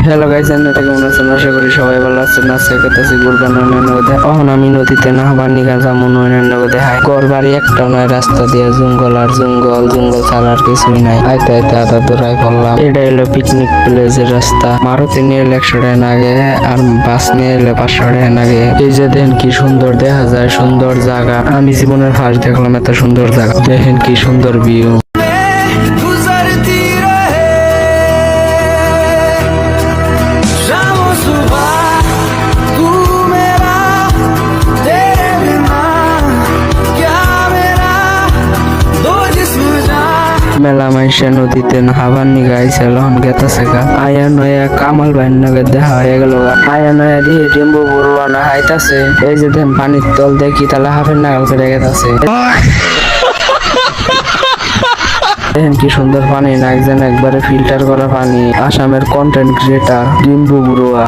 Hello guys, কেমন আছেন? আশা করি সবাই ভালো আছেন। আজকে করতেছি গুরবান নদী। এখন আমি নদীতে না বানি গাঁজা মনোনয়ন নদী হাই ঘর বাড়ি একটা নয়, রাস্তা দিয়ে জঙ্গল আর জঙ্গল ছাড়া আর কিছুই নাই। আইতে আইতে আধা দূরাই পড়লাম। এটা হলো পিকনিক প্লেসের রাস্তা। মারুতি নিয়ে 100 টাকা লাগে আর বাস নিয়ে 500 টাকা লাগে। এই যে দেখেন কি সুন্দর দেখা যায়, সুন্দর জায়গা। আমি জীবনের ফার্স্ট দেখলাম এত সুন্দর জায়গা। দেখেন কি সুন্দর ভিউ। মেলা মাইসে নদীতে নাহাবার নিগাইছিল গেতাছে গা আয়া নয়া কামাল বাইন নগে দেখা হয়ে গেল। আয়া নয়া দিয়ে ডিম্বু বড়ুয়া না হাইতাছে। এই যে দেন পানির তল দেখি তাহলে হাফের নাগাল করে গেতাছে। দেখেন কি সুন্দর পানি, না একজন একবারে ফিল্টার করা পানি। আসামের কন্টেন্ট ক্রিয়েটার ডিম্বু বড়ুয়া।